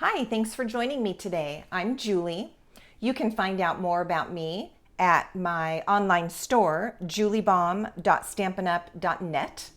Hi, thanks for joining me today. I'm Julie. You can find out more about me at my online store, juliebaum.stampinup.net.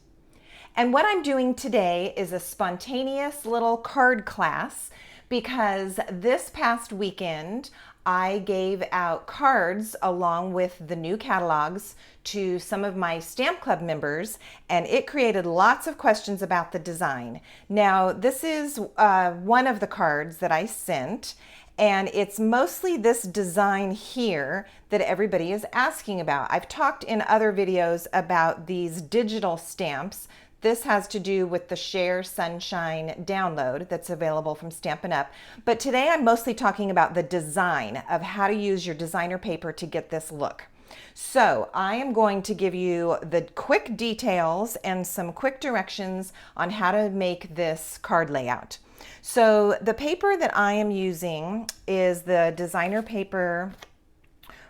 And what I'm doing today is a spontaneous little card class because this past weekend I gave out cards along with the new catalogs to some of my Stamp Club members, and it created lots of questions about the design. Now, this is one of the cards that I sent, and it's mostly this design here that everybody is asking about. I've talked in other videos about these digital stamps. This has to do with the Share Sunshine download that's available from Stampin' Up. But today I'm mostly talking about the design of how to use your designer paper to get this look. So I am going to give you the quick details and some quick directions on how to make this card layout. So the paper that I am using is the designer paper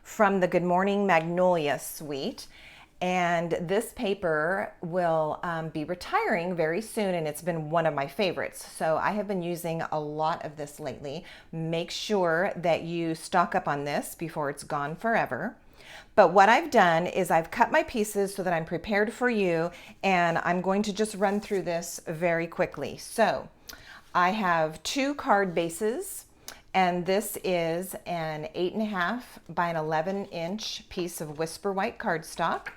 from the Good Morning Magnolia suite. And this paper will be retiring very soon, and it's been one of my favorites. So I have been using a lot of this lately. Make sure that you stock up on this before it's gone forever. But what I've done is I've cut my pieces so that I'm prepared for you, and I'm going to just run through this very quickly. So I have two card bases, and this is an 8.5 by an 11-inch piece of Whisper White cardstock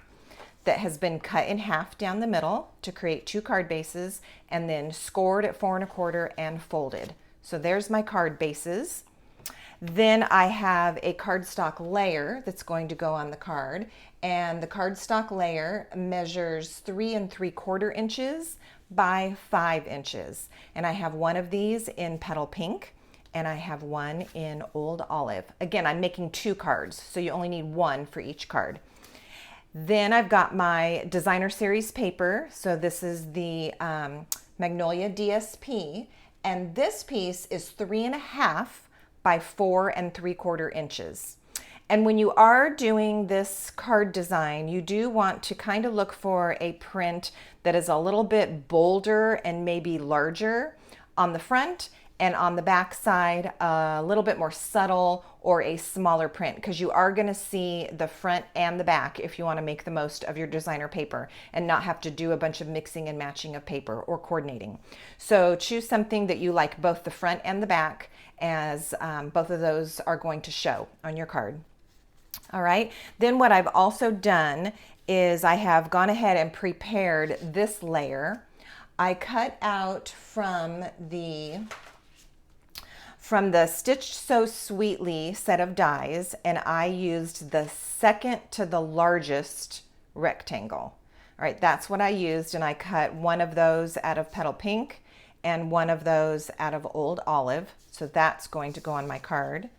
that has been cut in half down the middle to create two card bases and then scored at 4 1/4 and folded. So there's my card bases. Then I have a cardstock layer that's going to go on the card, and the cardstock layer measures 3 3/4 inches by 5 inches. And I have one of these in Petal Pink, and I have one in Old Olive. Again, I'm making two cards, so you only need one for each card. Then I've got my designer series paper. So this is the Magnolia DSP, and this piece is 3.5 by 4 3/4 inches. And when you are doing this card design, you do want to kind of look for a print that is a little bit bolder and maybe larger on the front, and on the back side a little bit more subtle or a smaller print, because you are going to see the front and the back if you want to make the most of your designer paper and not have to do a bunch of mixing and matching of paper or coordinating. So choose something that you like both the front and the back, as both of those are going to show on your card. All right, then what I've also done is I have gone ahead and prepared this layer. I cut out from the Stitched So Sweetly set of dies, and I used the second to the largest rectangle. All right, that's what I used, and I cut one of those out of Petal Pink and one of those out of Old Olive. So that's going to go on my card.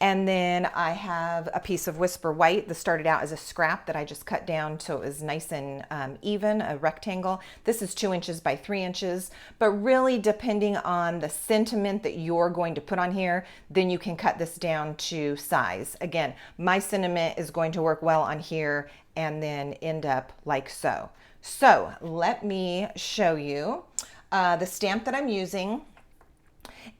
And then I have a piece of Whisper White that started out as a scrap that I just cut down so it was nice and even, a rectangle. This is 2 inches by 3 inches, but really depending on the sentiment that you're going to put on here, then you can cut this down to size. Again, my sentiment is going to work well on here and then end up like so. So let me show you the stamp that I'm using.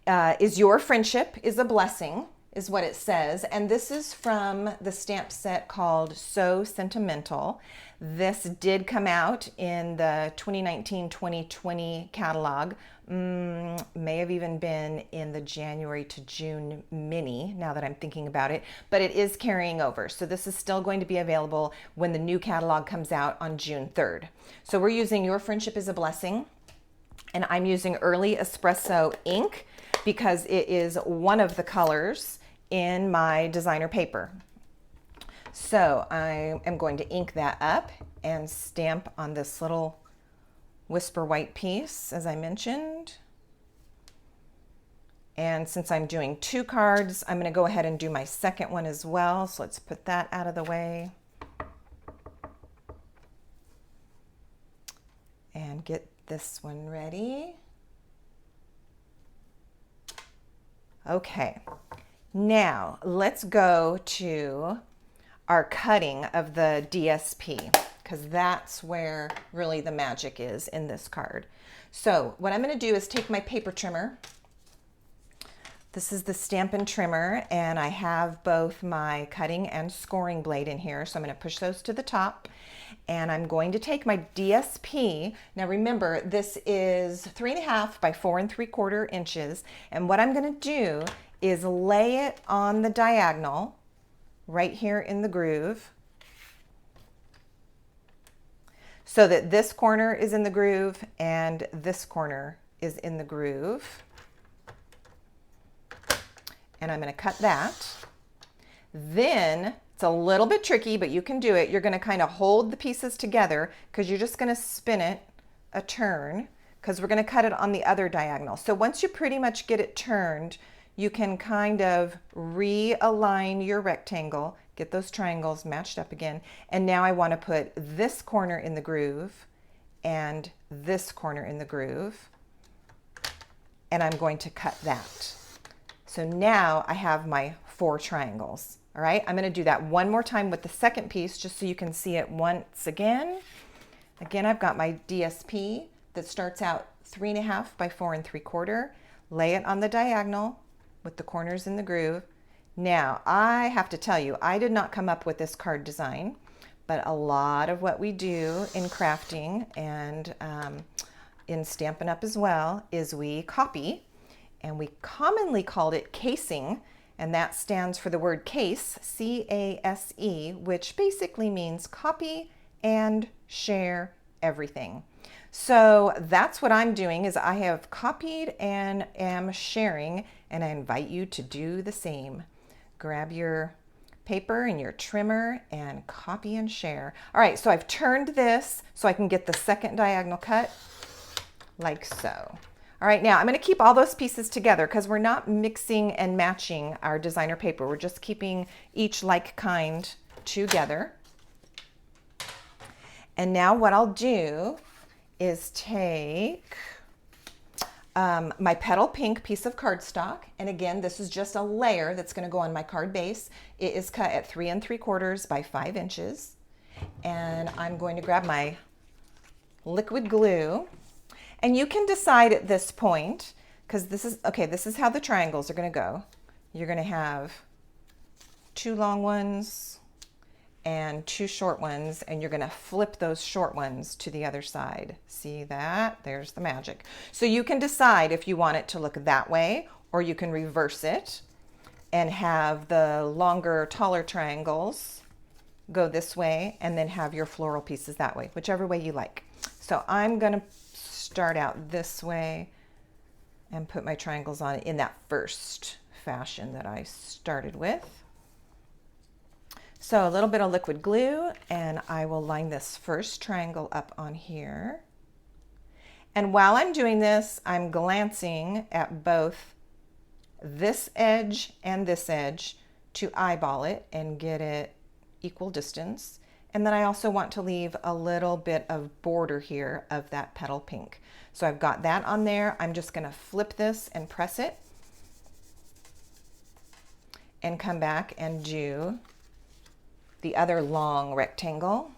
Is Your Friendship is a Blessing, is what it says. And this is from the stamp set called So Sentimental. This did come out in the 2019-2020 catalog. May have even been in the January to June mini, now that I'm thinking about it, but it is carrying over. So this is still going to be available when the new catalog comes out on June 3rd. So we're using Your Friendship is a Blessing, and I'm using Early Espresso ink because it is one of the colors in my designer paper. So I am going to ink that up and stamp on this little Whisper White piece, as I mentioned. And since I'm doing two cards, I'm going to go ahead and do my second one as well. So let's put that out of the way and get this one ready. Okay. Now, let's go to our cutting of the DSP, because that's where really the magic is in this card. So what I'm going to do is take my paper trimmer This is the Stampin Trimmer, and I have both my cutting and scoring blade in here, so I'm going to push those to the top. And I'm going to take my DSP. Now remember, this is 3.5 by 4 3/4 inches, and what I'm going to do is lay it on the diagonal right here in the groove, so that this corner is in the groove and this corner is in the groove. And I'm going to cut that. Then it's a little bit tricky, but you can do it. You're going to kind of hold the pieces together because you're just going to spin it a turn because we're going to cut it on the other diagonal. So once you pretty much get it turned, you can kind of realign your rectangle, get those triangles matched up again. And now I want to put this corner in the groove and this corner in the groove. And I'm going to cut that. So now I have my 4 triangles. All right, I'm going to do that one more time with the second piece just so you can see it once again. Again, I've got my DSP that starts out 3.5 by 4 3/4. Lay it on the diagonal with the corners in the groove. Now, I have to tell you, I did not come up with this card design, but a lot of what we do in crafting and in Stampin' Up as well is we copy. And we commonly called it casing, and that stands for the word case, C-A-S-E, which basically means copy and share everything. So that's what I'm doing, is I have copied and am sharing, and I invite you to do the same. Grab your paper and your trimmer and copy and share. All right, so I've turned this so I can get the second diagonal cut like so. All right, now I'm going to keep all those pieces together because we're not mixing and matching our designer paper. We're just keeping each like kind together. And now what I'll do is take my Petal Pink piece of cardstock. And again, this is just a layer that's going to go on my card base. It is cut at 3 3/4 by 5 inches. And I'm going to grab my liquid glue. And you can decide at this point, because this is how the triangles are going to go. You're going to have 2 long ones and 2 short ones, and you're going to flip those short ones to the other side. See that? There's the magic. So you can decide if you want it to look that way, or you can reverse it and have the longer, taller triangles go this way, and then have your floral pieces that way, whichever way you like. So I'm going to start out this way and put my triangles on in that first fashion that I started with. So a little bit of liquid glue, and I will line this first triangle up on here. And while I'm doing this, I'm glancing at both this edge and this edge to eyeball it and get it equal distance. And then I also want to leave a little bit of border here of that Petal Pink. So I've got that on there. I'm just going to flip this and press it and come back and do the other long rectangle.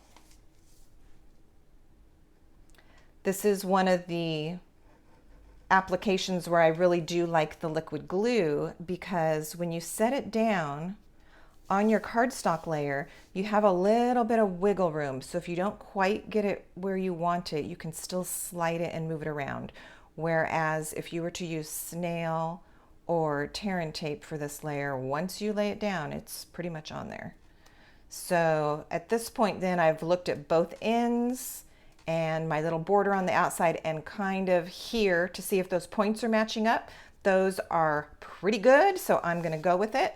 This is one of the applications where I really do like the liquid glue, because when you set it down on your cardstock layer, you have a little bit of wiggle room. So if you don't quite get it where you want it, you can still slide it and move it around. Whereas if you were to use snail or Terran tape for this layer, once you lay it down, it's pretty much on there. So at this point then, I've looked at both ends and my little border on the outside and kind of here to see if those points are matching up. Those are pretty good, so I'm going to go with it.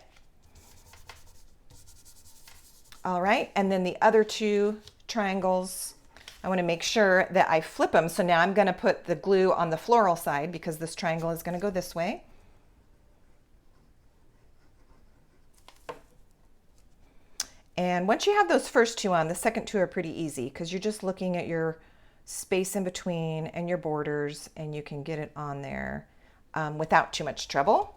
All right, and then the other 2 triangles, I want to make sure that I flip them. So now I'm going to put the glue on the floral side because this triangle is going to go this way. And once you have those first 2 on, the second 2 are pretty easy because you're just looking at your space in between and your borders, and you can get it on there without too much trouble.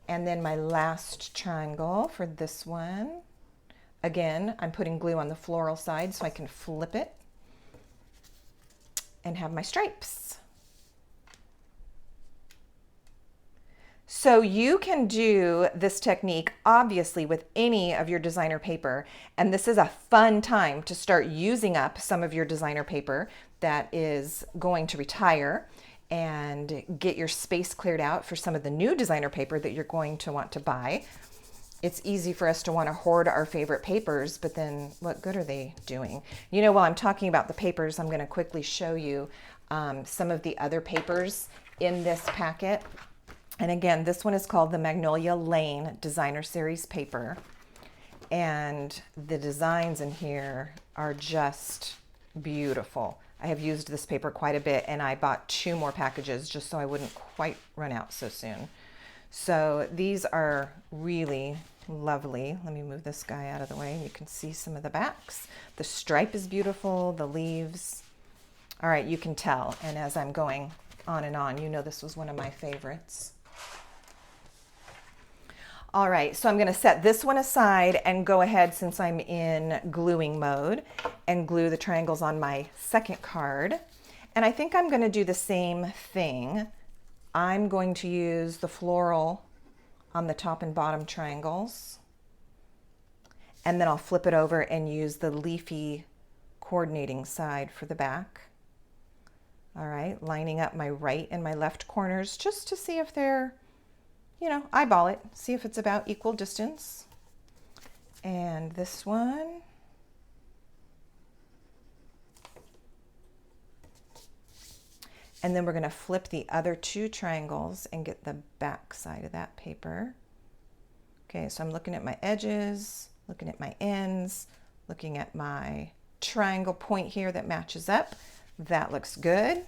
And then my last triangle for this one, again, I'm putting glue on the floral side so I can flip it and have my stripes. So you can do this technique obviously with any of your designer paper, and this is a fun time to start using up some of your designer paper that is going to retire and get your space cleared out for some of the new designer paper that you're going to want to buy. It's easy for us to want to hoard our favorite papers, but then what good are they doing? You know, while I'm talking about the papers, I'm going to quickly show you some of the other papers in this packet. And again, this one is called the Magnolia Lane Designer Series paper. And the designs in here are just beautiful. I have used this paper quite a bit, and I bought 2 more packages just so I wouldn't quite run out so soon. So these are really lovely. Let me move this guy out of the way. You can see some of the backs. The stripe is beautiful, the leaves. All right, you can tell. And as I'm going on and on, you know this was one of my favorites. All right, so I'm going to set this one aside and go ahead, since I'm in gluing mode, and glue the triangles on my second card. And I think I'm going to do the same thing. I'm going to use the floral on the top and bottom triangles, and then I'll flip it over and use the leafy coordinating side for the back. All right, lining up my right and my left corners just to see if they're, you know, eyeball it, see if it's about equal distance. And this one. And then we're going to flip the other 2 triangles and get the back side of that paper. Okay, so I'm looking at my edges, looking at my ends, looking at my triangle point here that matches up. That looks good.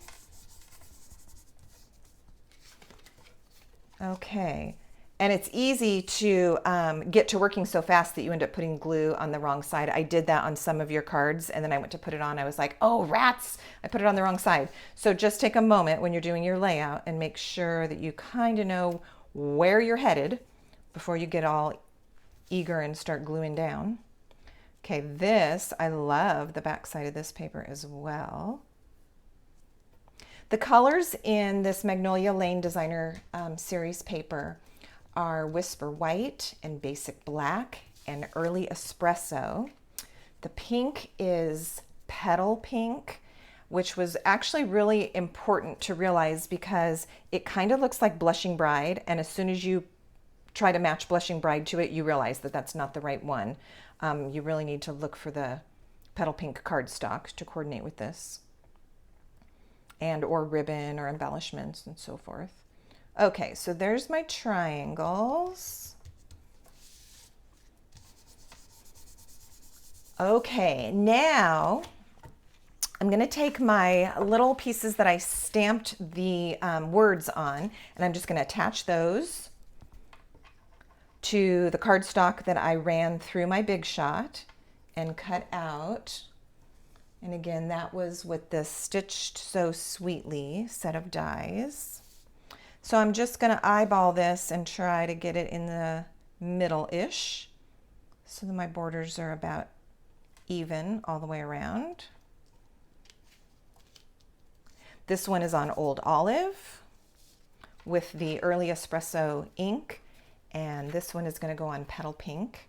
Okay, and it's easy to get to working so fast that you end up putting glue on the wrong side. I did that on some of your cards, and then I went to put it on. I was like, oh, rats, I put it on the wrong side. So just take a moment when you're doing your layout and make sure that you kind of know where you're headed before you get all eager and start gluing down. Okay, this, I love the back side of this paper as well. The colors in this Magnolia Lane Designer Series paper are Whisper White and Basic Black and Early Espresso. The pink is Petal Pink, which was actually really important to realize because it kind of looks like Blushing Bride, and as soon as you try to match Blushing Bride to it, you realize that that's not the right one. You really need to look for the Petal Pink cardstock to coordinate with this, and or ribbon or embellishments and so forth. Okay, so there's my triangles. Okay, now I'm going to take my little pieces that I stamped the words on, and I'm just going to attach those to the cardstock that I ran through my Big Shot and cut out. And again, that was with the Stitched So Sweetly set of dies. So I'm just going to eyeball this and try to get it in the middle-ish so that my borders are about even all the way around. This one is on Old Olive with the Early Espresso ink, and this one is going to go on Petal Pink.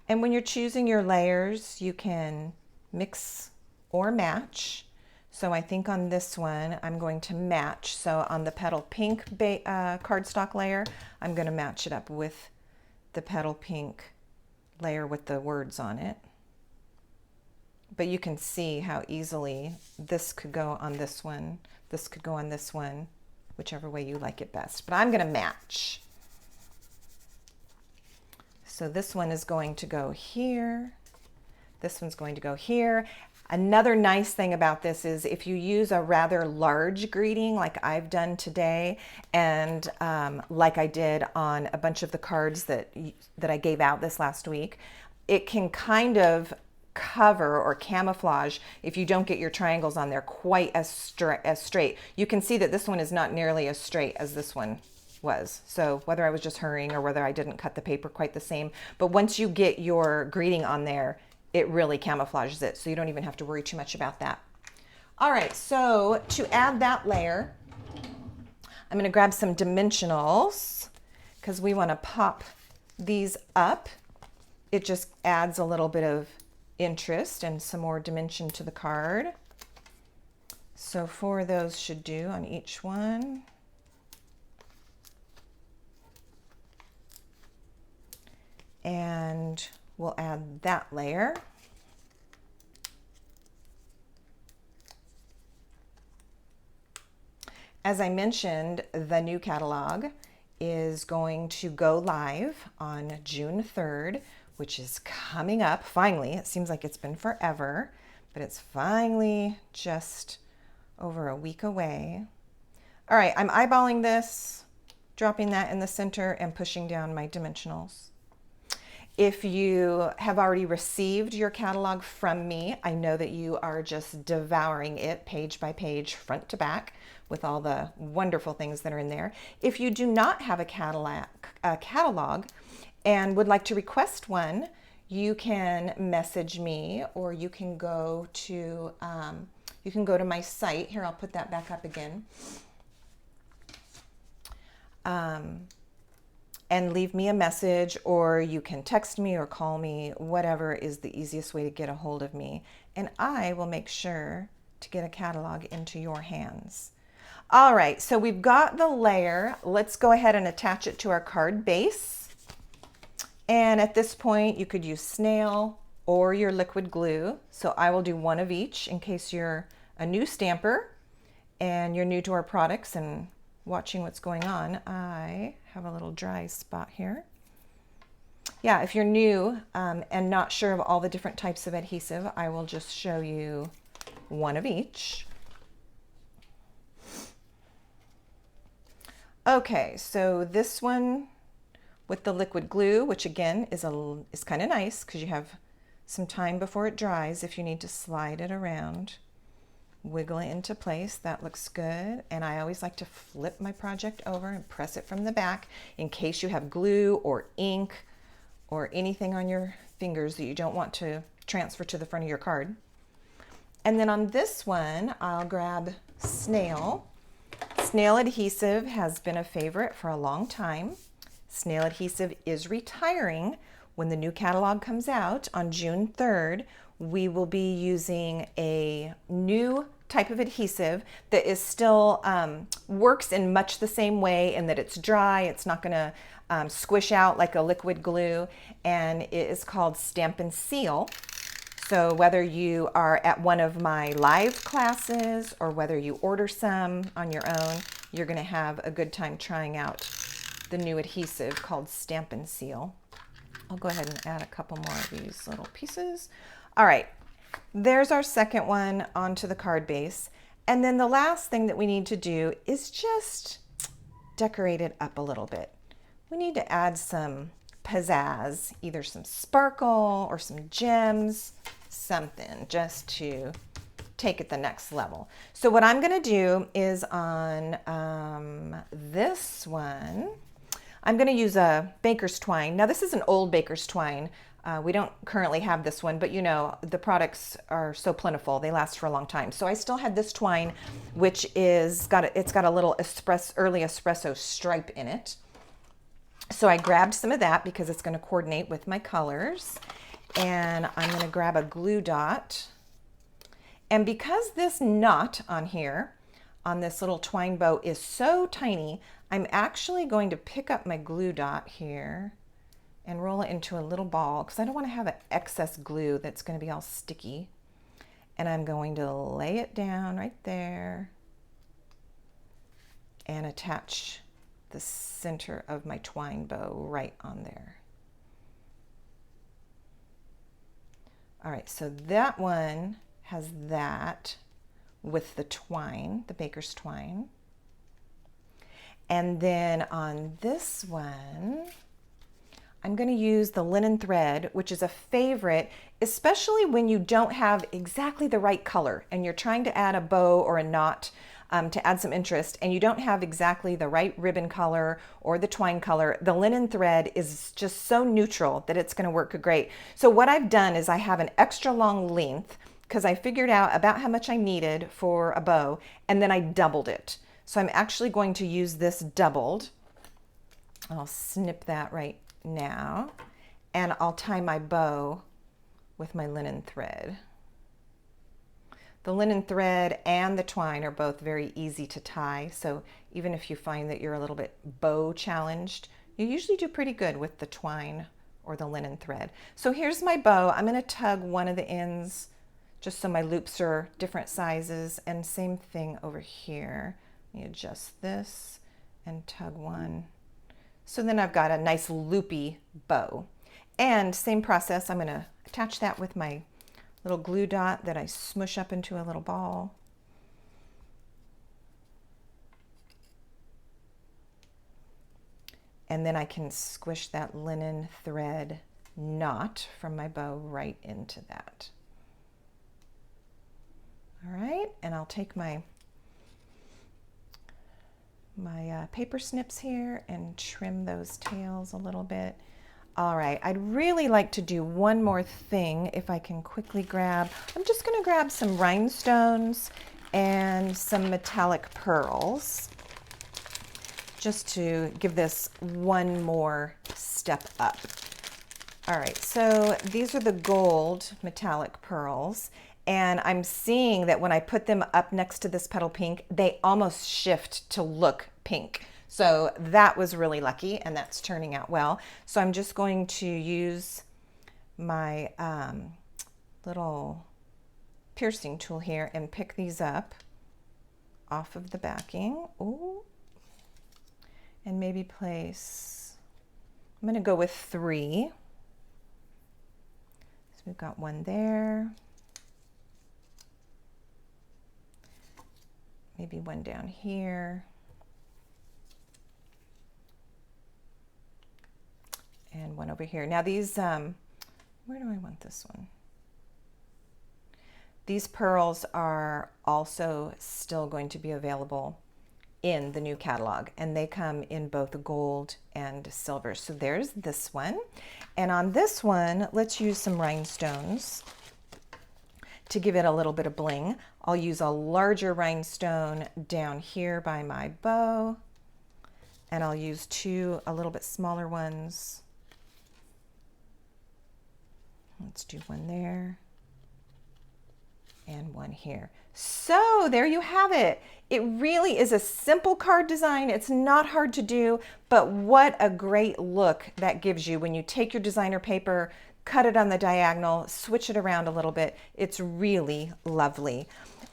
And when you're choosing your layers, you can mix or match. So I think on this one, I'm going to match. So on the Petal Pink cardstock layer, I'm going to match it up with the Petal Pink layer with the words on it. But you can see how easily this could go on this one, this could go on this one, whichever way you like it best. But I'm going to match. So this one is going to go here. This one's going to go here. Another nice thing about this is if you use a rather large greeting like I've done today, and like I did on a bunch of the cards that I gave out this last week, it can kind of cover or camouflage if you don't get your triangles on there quite as straight. You can see that this one is not nearly as straight as this one was. So whether I was just hurrying or whether I didn't cut the paper quite the same, but once you get your greeting on there, it really camouflages it, so you don't even have to worry too much about that. All right, so to add that layer, I'm going to grab some dimensionals because we want to pop these up. It just adds a little bit of interest and some more dimension to the card. So 4 of those should do on each one. And we'll add that layer. As I mentioned, the new catalog is going to go live on June 3rd, which is coming up finally. It seems like it's been forever, but it's finally just over a week away. All right, I'm eyeballing this, dropping that in the center and pushing down my dimensionals. If you have already received your catalog from me, I know that you are just devouring it page by page, front to back, with all the wonderful things that are in there. If you do not have a catalog and would like to request one, you can message me, or you can go to my site. Here, I'll put that back up again. And leave me a message, or you can text me or call me, whatever is the easiest way to get a hold of me. And I will make sure to get a catalog into your hands. All right, so we've got the layer. Let's go ahead and attach it to our card base. And at this point, you could use snail or your liquid glue. So I will do one of each in case you're a new stamper and you're new to our products and watching what's going on. I have a little dry spot here. Yeah, if you're new and not sure of all the different types of adhesive, I will just show you one of each. Okay, so this one with the liquid glue, which again is kind of nice because you have some time before it dries if you need to slide it around. Wiggle it into place. That looks good. And I always like to flip my project over and press it from the back in case you have glue or ink or anything on your fingers that you don't want to transfer to the front of your card. And then on this one, I'll grab snail. Snail adhesive has been a favorite for a long time. Snail adhesive is retiring. When the new catalog comes out on June 3rd, we will be using a new type of adhesive that is still works in much the same way, in that it's dry, it's not going to squish out like a liquid glue, and it is called Stampin Seal. So whether you are at one of my live classes or whether you order some on your own, you're going to have a good time trying out the new adhesive called Stampin Seal. I'll go ahead and add a couple more of these little pieces. All right, there's our second one onto the card base. And then the last thing that we need to do is just decorate it up a little bit. We need to add some pizzazz, either some sparkle or some gems, something just to take it the next level. So what I'm going to do is on this one, I'm going to use a baker's twine. Now this is an old baker's twine. We don't currently have this one, but you know, the products are so plentiful. They last for a long time. So I still had this twine, which it's got a little early espresso stripe in it. So I grabbed some of that because it's going to coordinate with my colors. And I'm going to grab a glue dot. And because this knot on here, on this little twine bow is so tiny, I'm actually going to pick up my glue dot here and roll it into a little ball because I don't want to have an excess glue that's going to be all sticky. And I'm going to lay it down right there and attach the center of my twine bow right on there. All right, so that one has that with the twine, the baker's twine. And then on this one, I'm going to use the linen thread, which is a favorite, especially when you don't have exactly the right color and you're trying to add a bow or a knot to add some interest, and you don't have exactly the right ribbon color or the twine color. The linen thread is just so neutral that it's going to work great. So what I've done is I have an extra long length because I figured out about how much I needed for a bow, and then I doubled it. So I'm actually going to use this doubled. I'll snip that right now, and I'll tie my bow with my linen thread. The linen thread and the twine are both very easy to tie, so even if you find that you're a little bit bow challenged, you usually do pretty good with the twine or the linen thread. So here's my bow. I'm going to tug one of the ends just so my loops are different sizes, and same thing over here. Let me adjust this and tug one. So then I've got a nice loopy bow. And same process, I'm going to attach that with my little glue dot that I smush up into a little ball. And then I can squish that linen thread knot from my bow right into that. All right, and I'll take my paper snips here and trim those tails a little bit. All right, I'd really like to do one more thing if I can quickly grab. I'm just going to grab some rhinestones and some metallic pearls just to give this one more step up. All right, so these are the gold metallic pearls, and I'm seeing that when I put them up next to this Petal Pink, they almost shift to look pink. So that was really lucky, and that's turning out well. So I'm just going to use my little piercing tool here and pick these up off of the backing. Ooh. And maybe place, I'm going to go with 3. So we've got one there. Maybe one down here. And one over here. Now these, where do I want this one? These pearls are also still going to be available in the new catalog, and they come in both gold and silver. So there's this one. And on this one, let's use some rhinestones to give it a little bit of bling. I'll use a larger rhinestone down here by my bow, and I'll use 2 a little bit smaller ones. Let's do one there and one here. So there you have it. It really is a simple card design. It's not hard to do, but what a great look that gives you when you take your designer paper, cut it on the diagonal, switch it around a little bit. It's really lovely.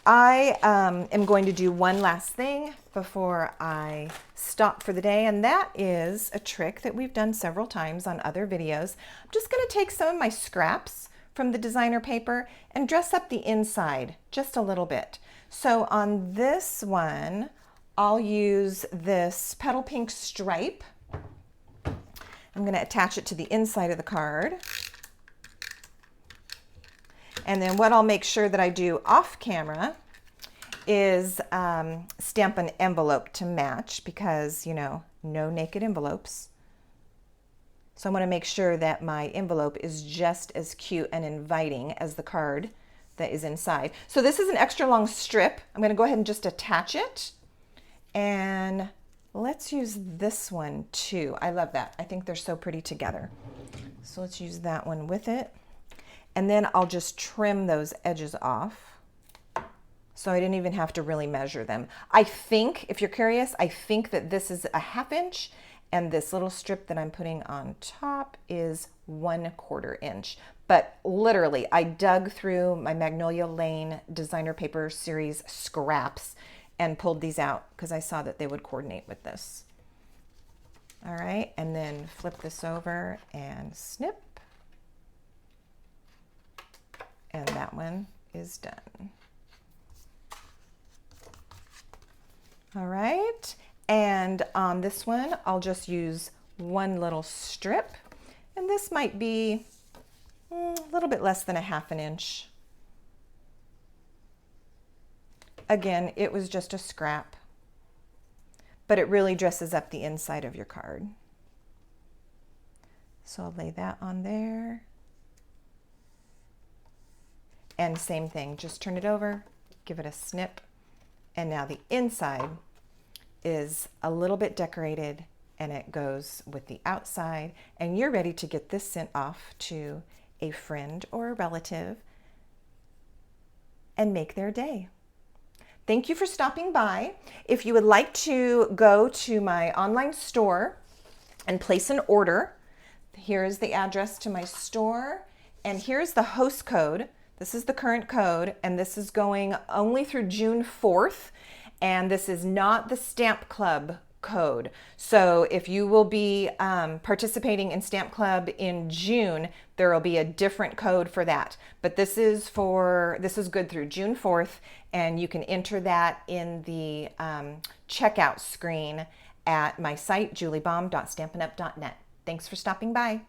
I am going to do one last thing before I stop for the day, and that is a trick that we've done several times on other videos. I'm just going to take some of my scraps from the designer paper and dress up the inside just a little bit. So on this one, I'll use this Petal Pink stripe. I'm going to attach it to the inside of the card. And then what I'll make sure that I do off camera is stamp an envelope to match, because, you know, no naked envelopes. So I want to make sure that my envelope is just as cute and inviting as the card that is inside. So this is an extra long strip. I'm going to go ahead and just attach it. And let's use this one too. I love that. I think they're so pretty together. So let's use that one with it. And then I'll just trim those edges off. So I didn't even have to really measure them. I think, if you're curious, I think that this is a 1/2 inch, and this little strip that I'm putting on top is 1/4 inch. But literally, I dug through my Magnolia Lane designer paper series scraps and pulled these out because I saw that they would coordinate with this. All right, and then flip this over and snip. And that one is done. All right, and on this one, I'll just use one little strip, and this might be a little bit less than a 1/2 inch. Again, it was just a scrap, but it really dresses up the inside of your card. So I'll lay that on there. And same thing, just turn it over, give it a snip, and now the inside is a little bit decorated and it goes with the outside, and you're ready to get this sent off to a friend or a relative and make their day. Thank you for stopping by. If you would like to go to my online store and place an order, here's the address to my store, and here's the host code. This is the current code, and this is going only through June 4th, and this is not the Stamp Club code. So if you will be participating in Stamp Club in June, there will be a different code for that. But this is good through June 4th, and you can enter that in the checkout screen at my site, juliebaum.stampinup.net. Thanks for stopping by.